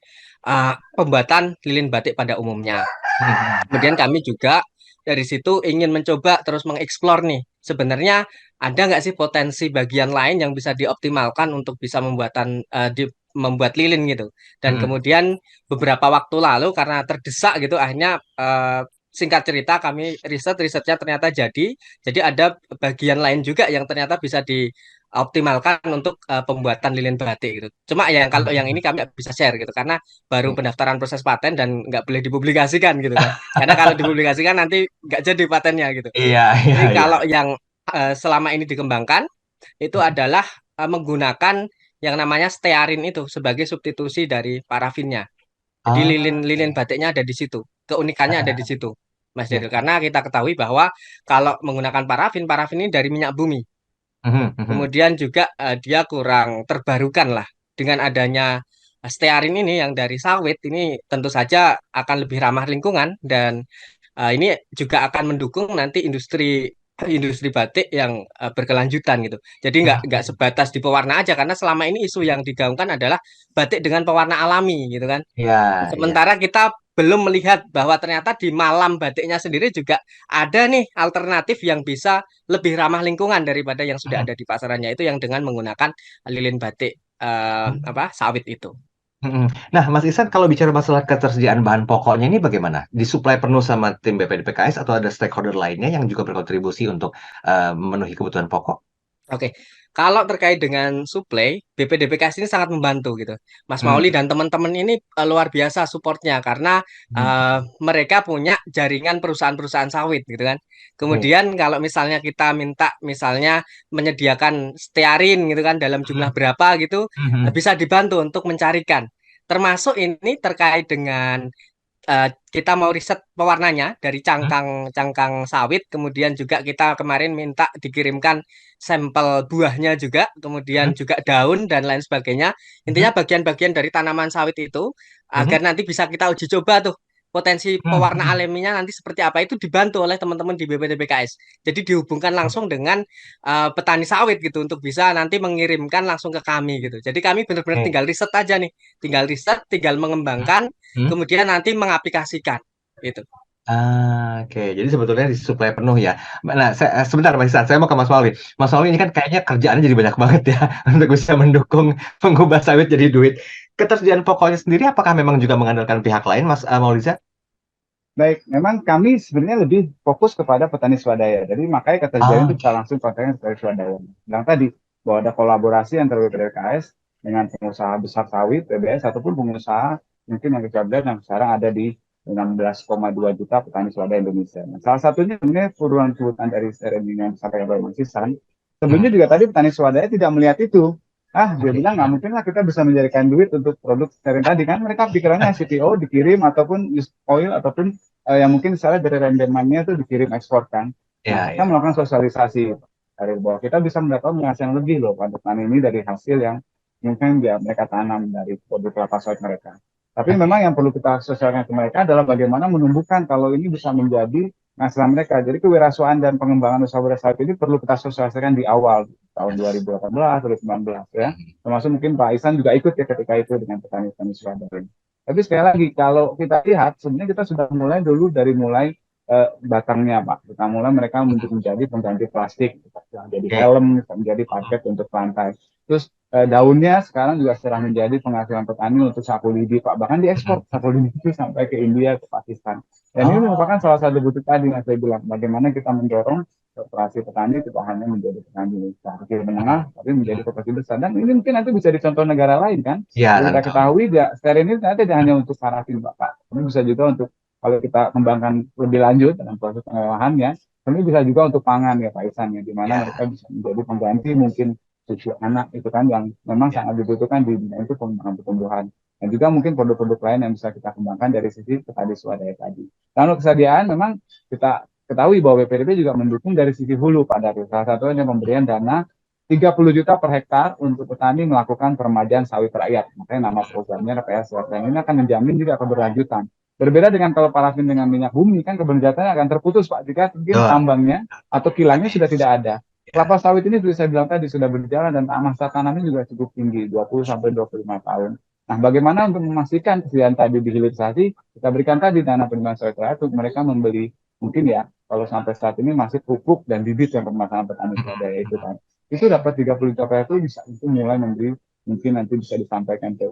pembuatan lilin batik pada umumnya. Kemudian kami juga dari situ ingin mencoba terus mengeksplor nih, sebenarnya ada nggak sih potensi bagian lain yang bisa dioptimalkan untuk bisa membuat lilin gitu. Dan kemudian beberapa waktu lalu karena terdesak gitu akhirnya singkat cerita kami risetnya ternyata jadi ada bagian lain juga yang ternyata bisa dioptimalkan untuk pembuatan lilin batik gitu. Cuma ya kalau yang ini kami nggak bisa share gitu karena baru pendaftaran proses paten dan nggak boleh dipublikasikan gitu kan. Karena kalau dipublikasikan nanti nggak jadi patennya gitu. Iya, Jadi iya. kalau yang selama ini dikembangkan itu adalah menggunakan yang namanya stearin itu sebagai substitusi dari parafinnya. Jadi lilin batiknya ada di situ. Keunikannya ada di situ, Mas Deril. Karena kita ketahui bahwa kalau menggunakan parafin ini dari minyak bumi. Kemudian juga dia kurang terbarukan lah. Dengan adanya stearin ini yang dari sawit ini tentu saja akan lebih ramah lingkungan dan ini juga akan mendukung nanti industri industri batik yang berkelanjutan gitu. Jadi nggak sebatas di pewarna aja karena selama ini isu yang digaungkan adalah batik dengan pewarna alami gitu kan. Iya, iya. Sementara kita belum melihat bahwa ternyata di malam batiknya sendiri juga ada nih alternatif yang bisa lebih ramah lingkungan daripada yang sudah ada di pasarannya itu yang dengan menggunakan lilin batik apa sawit itu. Mm-mm. Nah, Mas Isan, kalau bicara masalah ketersediaan bahan pokoknya ini bagaimana? Disuplai penuh sama tim BPDPKS atau ada stakeholder lainnya yang juga berkontribusi untuk memenuhi kebutuhan pokok? Oke, kalau terkait dengan suplai, BPDPKS ini sangat membantu gitu. Mas Hmm. Mauli dan teman-teman ini luar biasa supportnya karena Hmm. mereka punya jaringan perusahaan-perusahaan sawit gitu kan. Oke. Kemudian kalau misalnya kita minta misalnya menyediakan stearin gitu kan dalam jumlah berapa gitu, Mhm. bisa dibantu untuk mencarikan. Termasuk ini terkait dengan kita mau riset pewarnanya dari cangkang sawit, kemudian juga kita kemarin minta dikirimkan sampel buahnya juga, kemudian Mhm. juga daun dan lain sebagainya. Intinya Mhm. bagian-bagian dari tanaman sawit itu agar Mhm. nanti bisa kita uji coba tuh potensi pewarna Mhm. alaminya nanti seperti apa itu dibantu oleh teman-teman di BPDPKS. Jadi dihubungkan langsung dengan petani sawit gitu untuk bisa nanti mengirimkan langsung ke kami gitu. Jadi kami benar-benar Oke. tinggal riset aja nih, tinggal riset, tinggal mengembangkan Hmm. kemudian nanti mengaplikasikan gitu. Oke. Jadi sebetulnya disuplai penuh ya. Nah, sebentar Mas Isan, saya mau ke Mas Mauli. Mas Mauli ini kan kayaknya kerjaannya jadi banyak banget ya untuk bisa mendukung mengubah sawit jadi duit. Ketersediaan pokoknya sendiri apakah memang juga mengandalkan pihak lain, Mas Maulisa? Baik, memang kami sebenarnya lebih fokus kepada petani swadaya. Jadi makanya ketersediaan itu Ah. kita langsung kontaknya petani swadaya. Bilang tadi bahwa ada kolaborasi antara BPDPKS dengan pengusaha besar sawit, PBS, ataupun pengusaha mungkin yang kecil yang sekarang ada di 16,2 juta petani swadaya Indonesia. Nah, salah satunya sebenarnya urutan dari SRN ini yang disampaikan oleh Mas Isan. Hmm. Sebelumnya juga tadi petani swadaya tidak melihat itu. Dia Oke. bilang nggak mungkin lah kita bisa menjadikan duit untuk produk sterin tadi kan. Mereka pikirannya CPO dikirim ataupun used oil ataupun yang mungkin misalnya dari rendemannya itu dikirim ekspor kan. Nah, Ya, kita ya. melakukan sosialisasi dari bahwa kita bisa mendapatkan penghasilan lebih loh pada petani ini dari hasil yang mungkin dia mereka tanam dari produk kelapa sawit mereka. Tapi memang yang perlu kita sosialisasikan ke mereka adalah bagaimana menumbuhkan kalau ini bisa menjadi penghasilan mereka. Jadi kewirausahaan dan pengembangan usaha sawit ini perlu kita sosialisasikan di awal tahun 2018, 2019 ya. Termasuk mungkin Pak Isan juga ikut ya ketika itu dengan petani-petani swadaya. Tapi sekali lagi, kalau kita lihat, sebenarnya kita sudah mulai dulu dari mulai batangnya, Pak. Kita mulai mereka untuk menjadi pengganti plastik, menjadi Oke. helm, menjadi paket untuk lantai. Terus daunnya sekarang juga sedang menjadi penghasilan petani untuk sapu lidi, Pak. Bahkan diekspor sapu lidi itu sampai ke India, ke Pakistan. Dan ini Oh. merupakan salah satu bukti tadi yang saya bilang, bagaimana kita mendorong kooperasi petani tidak hanya menjadi petani kecil menengah, tapi menjadi kooperasi besar. Dan ini mungkin nanti bisa dicontoh negara lain kan. Ya, Jadi kita tentu. ketahui steril ini ternyata tidak hanya untuk parafin Bapak. Ini bisa juga untuk kalau kita kembangkan lebih lanjut dalam proses pengolahannya, ini bisa juga untuk pangan ya Pak Isan ya, di mana Ya, mereka bisa menjadi pengganti mungkin susu anak itu kan yang memang ya. sangat dibutuhkan di dunia itu pengembangan pertumbuhan. Dan juga mungkin produk-produk lain yang bisa kita kembangkan dari sisi petani swadaya tadi. Dan untuk kesediaan memang kita ketahui bahwa BPDP juga mendukung dari sisi hulu pada salah satunya pemberian dana 30 juta per hektar untuk petani melakukan peremajaan sawit rakyat. Makanya nama programnya RPS. Dan ini akan menjamin juga keberlanjutan. Berbeda dengan kalau parafin dengan minyak bumi, kan keberlanjutannya akan terputus, Pak. Jika mungkin Betul. tambangnya atau kilangnya sudah tidak ada. Ya. Kelapa sawit ini seperti saya bilang tadi sudah berjalan dan masa tanamnya juga cukup tinggi, 20 sampai 25 tahun. Nah, bagaimana untuk memastikan kesediaan tadi dihilirisasi, kita berikan tadi dana penerimaan sawit rakyat untuk mereka membeli, mungkin ya, kalau sampai saat ini masih pupuk dan bibit yang permasalahan petani swadaya itu kan itu dapat 30 juta per itu bisa itu mulai memberi mungkin nanti bisa disampaikan ke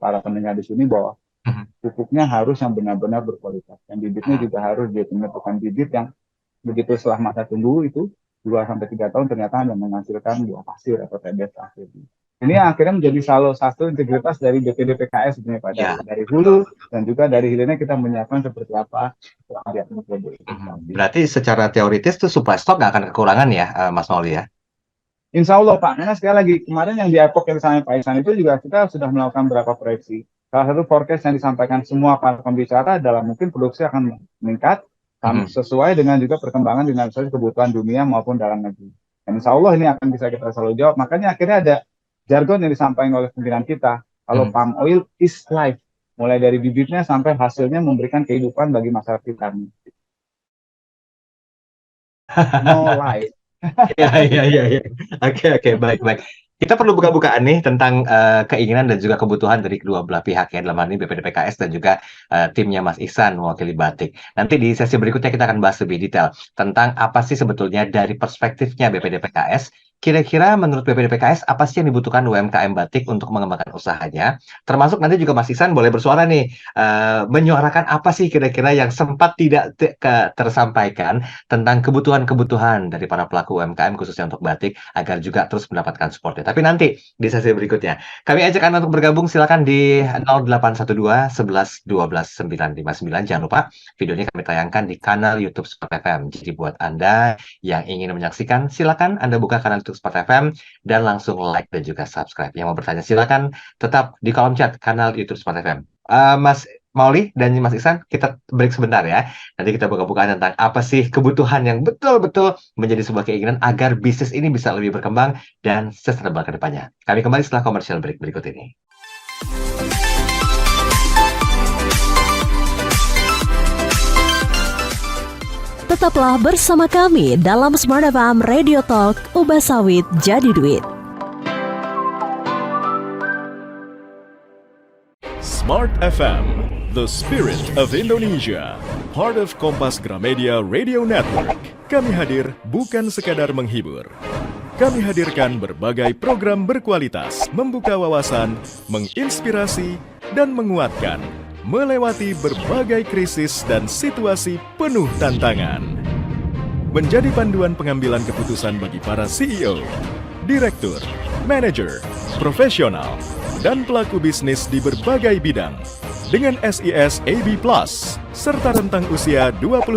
para pendengar di sini bahwa pupuknya harus yang benar-benar berkualitas dan bibitnya juga harus dia bukan bibit yang begitu setelah masa tumbuh itu 2 sampai 3 tahun ternyata hanya menghasilkan buah pasir atau TBS pasir. Ini yang akhirnya menjadi salah satu integritas dari BPD PKS sebenarnya Pak Ya. dari hulu dan juga dari hilirnya kita menyiapkan seperti apa pekerjaan produk itu. Berarti secara teoritis tuh supply stock nggak akan kekurangan ya, Mas Mauli ya? Insya Allah Pak, karena sekali lagi kemarin yang di Epok yang disampaikan Pak Isan itu juga kita sudah melakukan beberapa proyeksi. Salah satu forecast yang disampaikan semua para pembicara adalah mungkin produksi akan meningkat sesuai dengan juga perkembangan dinamisasi kebutuhan dunia maupun dalam negeri. Dan insya Allah ini akan bisa kita selalu jawab. Makanya akhirnya ada jargon yang disampaikan oleh pimpinan kita. Kalau Mhm. palm oil is life. Mulai dari bibitnya sampai hasilnya memberikan kehidupan bagi masyarakat kita. no lies. Iya, iya, iya, iya. Oke, oke, baik, baik. Kita perlu buka-bukaan nih tentang keinginan dan juga kebutuhan dari kedua belah pihak ya, dalam hal ini BPDPKS dan juga timnya Mas Ihsan mewakili Batik. Nanti di sesi berikutnya kita akan bahas lebih detail tentang apa sih sebetulnya dari perspektifnya BPDPKS. Kira-kira menurut BPDPKS apa sih yang dibutuhkan UMKM Batik untuk mengembangkan usahanya? Termasuk nanti juga Mas Ihsan boleh bersuara nih, menyuarakan apa sih kira-kira yang sempat tidak tersampaikan tentang kebutuhan-kebutuhan dari para pelaku UMKM khususnya untuk batik agar juga terus mendapatkan supportnya. Tapi nanti di sesi berikutnya. Kami ajak Anda untuk bergabung silakan di 0812 11 12 959. Jangan lupa videonya kami tayangkan di kanal YouTube Sport FM. Jadi buat Anda yang ingin menyaksikan silakan Anda buka kanal YouTube Sport FM dan langsung like dan juga subscribe. Yang mau bertanya silakan tetap di kolom chat kanal YouTube Sport FM. Mas Mauli dan Mas Ihsan, kita break sebentar ya. Nanti kita buka-bukaan tentang apa sih kebutuhan yang betul-betul menjadi sebuah keinginan agar bisnis ini bisa lebih berkembang dan sustainable ke depannya. Kami kembali setelah commercial break berikut ini. Tetaplah bersama kami dalam Smart FM Radio Talk, ubah sawit jadi duit. Smart FM, the spirit of Indonesia, part of Kompas Gramedia Radio Network. Kami hadir bukan sekadar menghibur. Kami hadirkan berbagai program berkualitas, membuka wawasan, menginspirasi, dan menguatkan, melewati berbagai krisis dan situasi penuh tantangan. Menjadi panduan pengambilan keputusan bagi para CEO, direktur, manajer, profesional, dan pelaku bisnis di berbagai bidang dengan SIS AB Plus serta rentang usia 25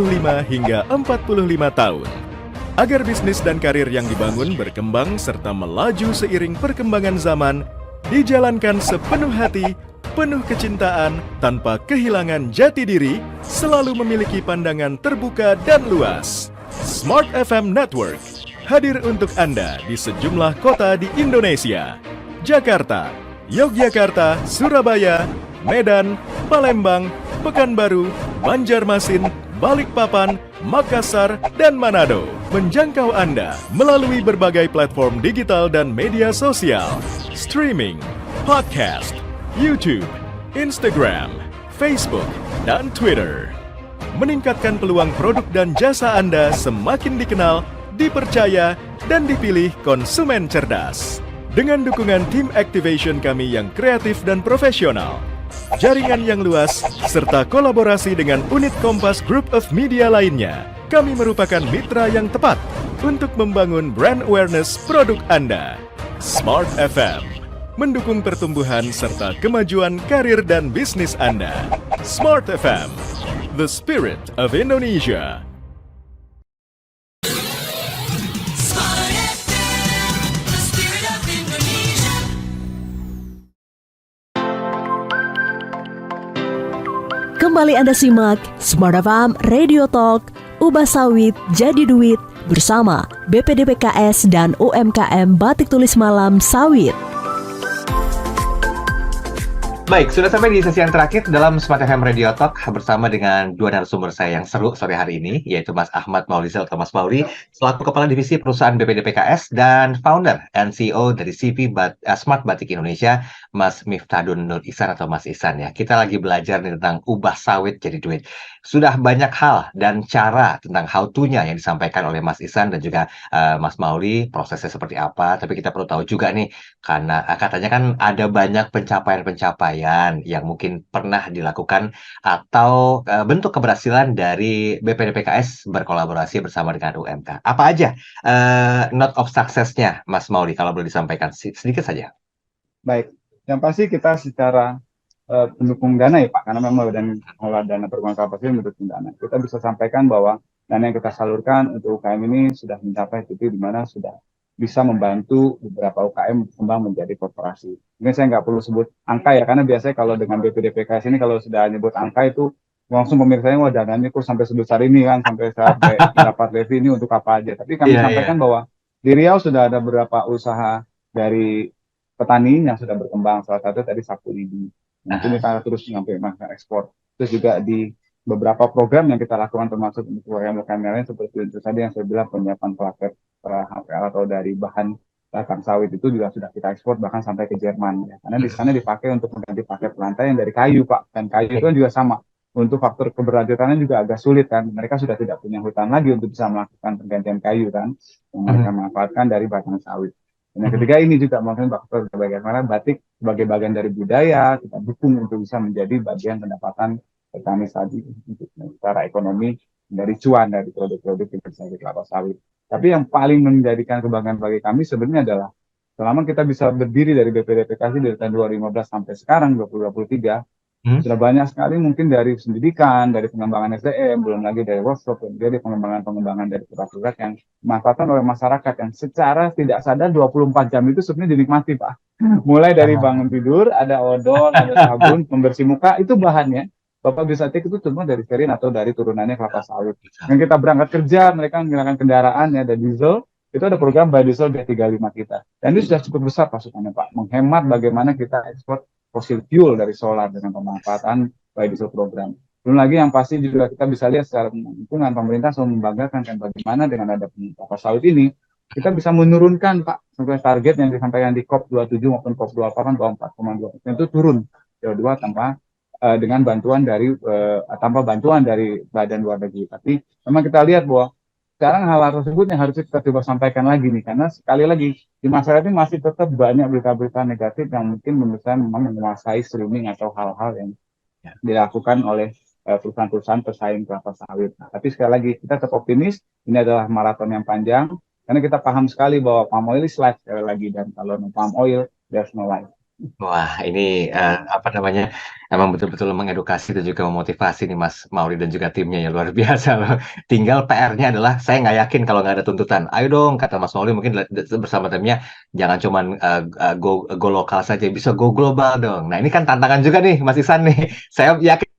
hingga 45 tahun agar bisnis dan karir yang dibangun berkembang serta melaju seiring perkembangan zaman dijalankan sepenuh hati, penuh kecintaan tanpa kehilangan jati diri, selalu memiliki pandangan terbuka dan luas. Smart FM Network hadir untuk Anda di sejumlah kota di Indonesia. Jakarta, Yogyakarta, Surabaya, Medan, Palembang, Pekanbaru, Banjarmasin, Balikpapan, Makassar, dan Manado. Menjangkau Anda melalui berbagai platform digital dan media sosial, streaming, podcast, YouTube, Instagram, Facebook, dan Twitter. Meningkatkan peluang produk dan jasa Anda semakin dikenal, dipercaya, dan dipilih konsumen cerdas. Dengan dukungan tim activation kami yang kreatif dan profesional, jaringan yang luas, serta kolaborasi dengan unit Kompas Group of Media lainnya, kami merupakan mitra yang tepat untuk membangun brand awareness produk Anda. Smart FM, mendukung pertumbuhan serta kemajuan karir dan bisnis Anda. Smart FM, the spirit of Indonesia. Smart FM, the spirit of Indonesia. Kembali Anda simak Smart FM Radio Talk, ubah sawit jadi duit bersama BPDPKS dan UMKM Batik Tulis Malam Sawit. Baik, sudah sampai di sesi yang terakhir dalam Smart FM Radio Talk bersama dengan dua narasumber saya yang seru sore hari ini, yaitu Mas Ahmad Maulizal atau Mas Mauri, selaku Kepala Divisi Perusahaan BPDPKS dan Founder and CEO dari CV Smart Batik Indonesia, Mas Miftahun Nur Ihsan atau Mas Ihsan ya. Kita lagi belajar nih tentang ubah sawit jadi duit. Sudah banyak hal dan cara tentang how to-nya yang disampaikan oleh Mas Ihsan dan juga Mas Mauri, prosesnya seperti apa, tapi kita perlu tahu juga nih, karena katanya kan ada banyak pencapaian-pencapaian yang mungkin pernah dilakukan atau bentuk keberhasilan dari BPDPKS berkolaborasi bersama dengan UMK. Apa aja note of success-nya, Mas Mauli, kalau boleh disampaikan sedikit saja? Baik, yang pasti kita secara pendukung dana ya Pak, karena memang dan olah dana perkembangan kapasitas mendukung dana. Kita bisa sampaikan bahwa dana yang kita salurkan untuk UKM ini sudah mencapai titik di mana sudah bisa membantu beberapa UKM berkembang menjadi korporasi. Mungkin saya nggak perlu sebut angka ya, karena biasanya kalau dengan BPDPKS ini kalau sudah nyebut angka itu langsung pemirsanya wah dananya kok sampai sebesar ini kan, sampai dapat revenue untuk apa aja. Tapi kami sampaikan bahwa di Riau sudah ada beberapa usaha dari petani yang sudah berkembang. Salah satu tadi sapu lidi. Mungkin kita terus sampai ekspor. Terus juga di beberapa program yang kita lakukan termasuk untuk UMKM lain seperti itu tadi yang saya bilang penyiapan plaket HPL atau dari bahan batang sawit itu juga sudah kita ekspor bahkan sampai ke Jerman ya. Karena di sana dipakai untuk mengganti paket lantai yang dari kayu Pak, dan kayu itu kan juga sama untuk faktor keberlanjutannya juga agak sulit kan, mereka sudah tidak punya hutan lagi untuk bisa melakukan penggantian kayu kan yang mereka manfaatkan dari batang sawit. Dan yang ketiga ini juga mungkin faktor bagaimana batik sebagai bagian dari budaya kita dukung untuk bisa menjadi bagian pendapatan petani tadi untuk secara ekonomi dari cuan dari produk-produk yang bisa kelapa sawit. Tapi yang paling menjadikan kebanggaan bagi kami sebenarnya adalah selama kita bisa berdiri dari BPDPKS dari tahun 2015 sampai sekarang 2023, sudah banyak sekali mungkin dari pendidikan, dari pengembangan SDM, belum lagi dari workshop, dan dari pengembangan-pengembangan dari produk-produk yang dimanfaatkan oleh masyarakat yang secara tidak sadar 24 jam itu sebenarnya dinikmati Pak. Mulai dari bangun tidur, ada odol, ada sabun, pembersih muka, itu bahannya. Bapak bisa cek itu semua dari serin atau dari turunannya kelapa sawit. Yang kita berangkat kerja, mereka menggunakan kendaraan ya, ada diesel, itu ada program biodiesel B35 kita. Dan ini sudah cukup besar pasukannya Pak. Menghemat bagaimana kita ekspor fosil fuel dari solar dengan pemanfaatan biodiesel program. Belum lagi yang pasti juga kita bisa lihat secara lingkungan pemerintah selalu membanggakan kan bagaimana dengan ada kelapa sawit ini kita bisa menurunkan Pak sampai target yang disampaikan di COP27 maupun COP28 bahwa 4,2% itu turun CO2 tanpa dengan bantuan dari tanpa bantuan dari badan luar negeri. Tapi memang kita lihat bahwa sekarang hal tersebut yang harus kita coba sampaikan lagi nih, karena sekali lagi di masyarakat ini masih tetap banyak berita-berita negatif yang mungkin menurut saya memang menguasai streaming atau hal-hal yang dilakukan oleh perusahaan-perusahaan pesaing kelapa sawit. Nah, tapi sekali lagi kita tetap optimis, ini adalah maraton yang panjang, karena kita paham sekali bahwa palm oil is life sekali lagi, dan kalau no palm oil, there's no life. Wah, ini apa namanya? Emang betul-betul mengedukasi dan juga memotivasi nih Mas Mauri dan juga timnya ya luar biasa loh. Tinggal PR-nya adalah saya nggak yakin kalau nggak ada tuntutan. Ayo dong, kata Mas Mauri mungkin bersama timnya jangan cuman go lokal saja, bisa go global dong. Nah ini kan tantangan juga nih Mas Isan nih. Saya yakin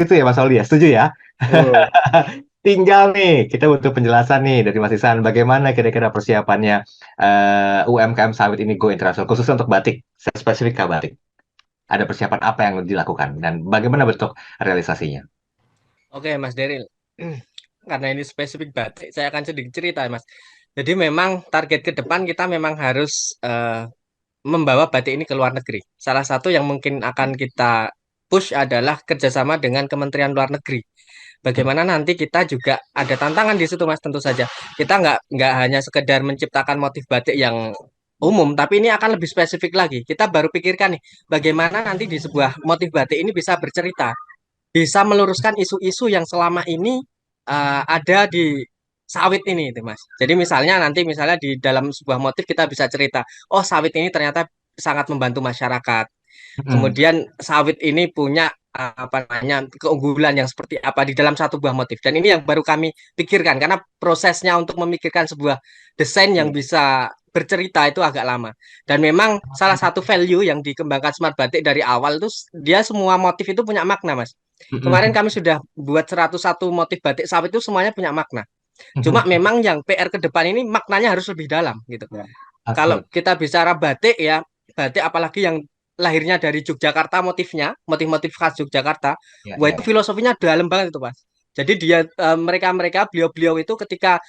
itu ya Mas Mauri ya, setuju ya? Tinggal nih, kita butuh penjelasan nih dari Mas Isan, bagaimana kira-kira persiapannya UMKM sawit ini go internasional, khususnya untuk batik, spesifik ke batik. Ada persiapan apa yang dilakukan dan bagaimana bentuk realisasinya? Oke, Mas Deril. Karena ini spesifik batik, saya akan sedikit cerita, Mas. Jadi memang target ke depan kita memang harus membawa batik ini ke luar negeri. Salah satu yang mungkin akan kita push adalah kerjasama dengan Kementerian Luar Negeri. Bagaimana nanti kita juga ada tantangan di situ, Mas, tentu saja. Kita nggak hanya sekedar menciptakan motif batik yang umum, tapi ini akan lebih spesifik lagi. Kita baru pikirkan nih, bagaimana nanti di sebuah motif batik ini bisa bercerita, bisa meluruskan isu-isu yang selama ini ada di sawit ini, itu, Mas. Jadi misalnya di dalam sebuah motif kita bisa cerita, oh sawit ini ternyata sangat membantu masyarakat. Kemudian sawit ini punya apa namanya keunggulan yang seperti apa di dalam satu buah motif. Dan ini yang baru kami pikirkan karena prosesnya untuk memikirkan sebuah desain yang bisa bercerita itu agak lama. Dan memang salah satu value yang dikembangkan Smart Batik dari awal itu dia semua motif itu punya makna, Mas. Kemarin kami sudah buat 101 motif batik sawit itu semuanya punya makna. Cuma memang yang PR ke depan ini maknanya harus lebih dalam gitu. Ya. Kalau kita bicara batik ya, batik apalagi yang lahirnya dari Yogyakarta motifnya, motif-motif khas Yogyakarta, Ya, wah ya, itu filosofinya dalam banget itu, Mas. Jadi dia mereka-mereka beliau-beliau itu ketika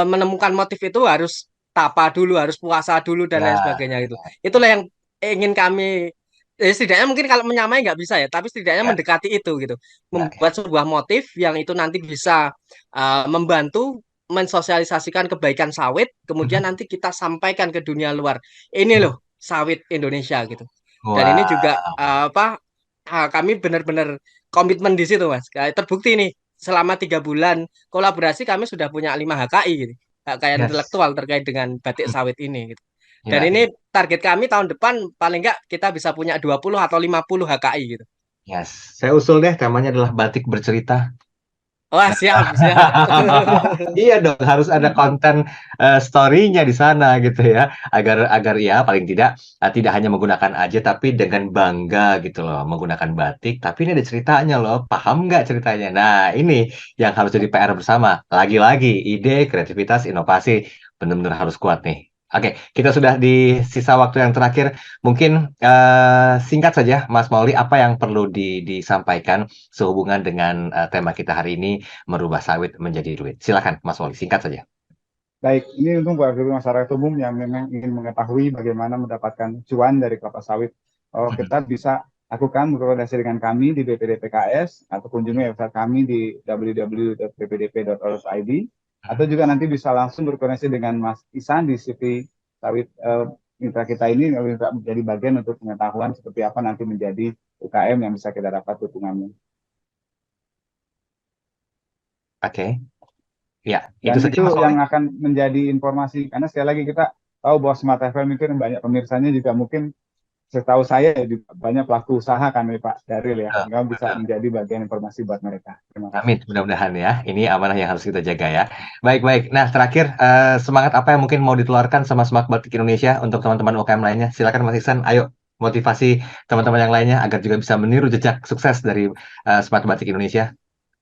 menemukan motif itu harus tapa dulu, harus puasa dulu dan lain ya, sebagainya itu. Itulah yang ingin kami setidaknya mungkin kalau menyamai nggak bisa ya, tapi setidaknya ya, mendekati itu gitu. ya, ya. Membuat sebuah motif yang itu nanti bisa membantu mensosialisasikan kebaikan sawit, kemudian nanti kita sampaikan ke dunia luar. Ini loh sawit Indonesia gitu. Dan ini juga Wah, kami benar-benar komitmen di situ, Mas. Kayak terbukti nih selama 3 bulan kolaborasi kami sudah punya 5 HKI gitu. Kekayaan yes, intelektual terkait dengan batik sawit ini gitu. Dan ya, ini ya. target kami tahun depan paling nggak kita bisa punya 20 atau 50 HKI gitu. Yes. Saya usul deh temanya adalah batik bercerita. Wah, siap, siap. Iya dong, harus ada konten story-nya di sana gitu ya, agar agar ya paling tidak tidak hanya menggunakan aja, tapi dengan bangga gitu loh menggunakan batik. Tapi ini ada ceritanya loh, paham nggak ceritanya? Nah ini yang harus jadi PR bersama. Lagi-lagi ide, kreativitas, inovasi benar-benar harus kuat nih. Oke, kita sudah di sisa waktu yang terakhir. Mungkin singkat saja, Mas Mauli, apa yang perlu disampaikan sehubungan dengan tema kita hari ini, merubah sawit menjadi duit. Silakan, Mas Mauli, singkat saja. Baik, ini untuk bagi masyarakat umum yang memang ingin mengetahui bagaimana mendapatkan cuan dari kelapa sawit. Kita bisa lakukan berkoordinasi dengan kami di BPD PKS atau kunjungi website kami di www.ppdp.org.id, atau juga nanti bisa langsung berkoordinasi dengan Mas Isan di CV Sawit mitra kita ini menjadi bagian untuk pengetahuan seperti apa nanti menjadi UKM yang bisa kita dapat dukungannya. Oke. Ya, Dan itu saja, itu Mas Mauli. yang akan menjadi informasi, karena sekali lagi kita tahu bahwa Smart FM itu banyak pemirsanya juga mungkin setahu saya ya juga banyak pelaku usaha kan ya Pak Daril ya, sehingga bisa menjadi bagian informasi buat mereka. Terima kasih. Amin, mudah-mudahan ya. Ini amanah yang harus kita jaga ya. Baik. Nah, terakhir, semangat apa yang mungkin mau ditularkan sama Smart Batik Indonesia untuk teman-teman UKM lainnya? Silakan Mas Iksan, ayo motivasi teman-teman yang lainnya agar juga bisa meniru jejak sukses dari Smart Batik Indonesia.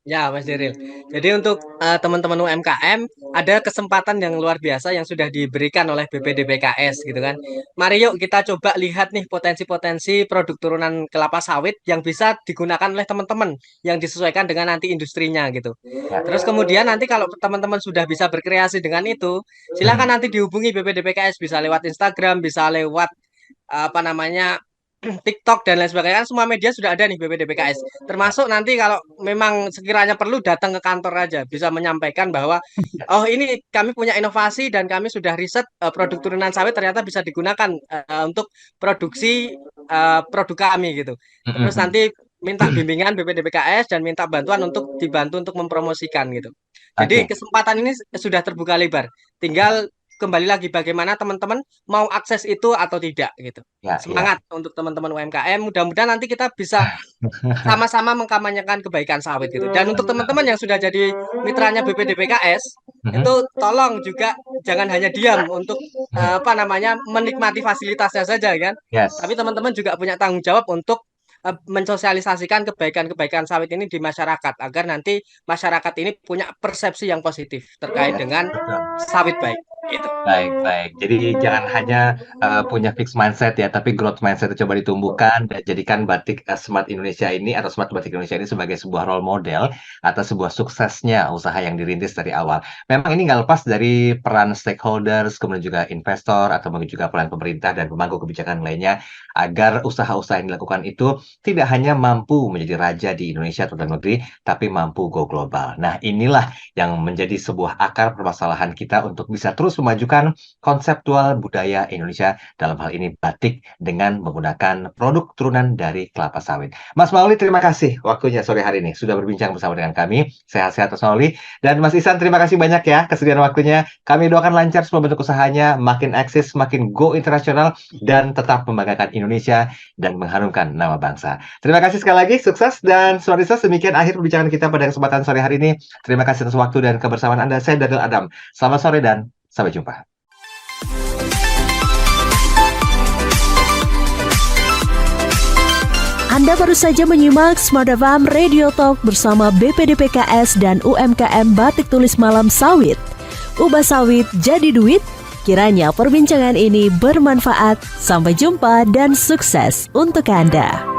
Ya, Mas Diril. Jadi untuk teman-teman UMKM ada kesempatan yang luar biasa yang sudah diberikan oleh BPD PKS gitu kan. Mari yuk kita coba lihat nih potensi-potensi produk turunan kelapa sawit yang bisa digunakan oleh teman-teman yang disesuaikan dengan nanti industrinya gitu. Ya. Terus kemudian nanti kalau teman-teman sudah bisa berkreasi dengan itu, silakan nanti dihubungi BPD PKS, bisa lewat Instagram, bisa lewat apa namanya TikTok dan lain sebagainya, kan semua media sudah ada nih BPD PKS. Termasuk nanti kalau memang sekiranya perlu datang ke kantor aja, bisa menyampaikan bahwa oh ini kami punya inovasi dan kami sudah riset produk turunan sawit ternyata bisa digunakan untuk produksi produk kami gitu. Terus nanti minta bimbingan BPD PKS dan minta bantuan untuk dibantu untuk mempromosikan gitu. Jadi Oke. kesempatan ini sudah terbuka lebar. Tinggal kembali lagi bagaimana teman-teman mau akses itu atau tidak gitu. Ya. Semangat untuk teman-teman UMKM. Mudah-mudahan nanti kita bisa sama-sama mengkampanyekan kebaikan sawit gitu. Dan untuk teman-teman yang sudah jadi mitranya BPD PKS, itu tolong juga jangan hanya diam untuk apa namanya menikmati fasilitasnya saja kan. Yes. Tapi teman-teman juga punya tanggung jawab untuk mensosialisasikan kebaikan-kebaikan sawit ini di masyarakat agar nanti masyarakat ini punya persepsi yang positif terkait dengan sawit baik. Gitu. Baik. Jadi jangan hanya punya fixed mindset ya, tapi growth mindset itu coba ditumbuhkan dan jadikan batik Smart Indonesia ini atau Smart Batik Indonesia ini sebagai sebuah role model atau sebuah suksesnya usaha yang dirintis dari awal. Memang ini nggak lepas dari peran stakeholders, kemudian juga investor atau mungkin juga peran pemerintah dan pemangku kebijakan lainnya agar usaha-usaha yang dilakukan itu tidak hanya mampu menjadi raja di Indonesia atau dalam negeri, tapi mampu go global. Nah, inilah yang menjadi sebuah akar permasalahan kita untuk bisa terus memajukan konseptual budaya Indonesia, dalam hal ini batik, dengan menggunakan produk turunan dari kelapa sawit. Mas Mauli, terima kasih waktunya sore hari ini sudah berbincang bersama dengan kami. Sehat-sehat Mas Mauli. Dan Mas Isan, terima kasih banyak ya kesediaan waktunya. Kami doakan lancar semua bentuk usahanya, makin eksis, makin go internasional, dan tetap membanggakan Indonesia dan mengharumkan nama bangsa. Terima kasih sekali lagi, sukses, dan Smart Business. Demikian akhir perbincangan kita pada kesempatan sore hari ini. Terima kasih atas waktu dan kebersamaan Anda. Saya Daril Adam. Selamat sore dan sampai jumpa. Anda baru saja menyimak Smart FM Radio Talk bersama BPD PKS dan UMKM Batik Tulis Malam Sawit. Ubah sawit jadi duit. Kiranya perbincangan ini bermanfaat. Sampai jumpa dan sukses untuk Anda.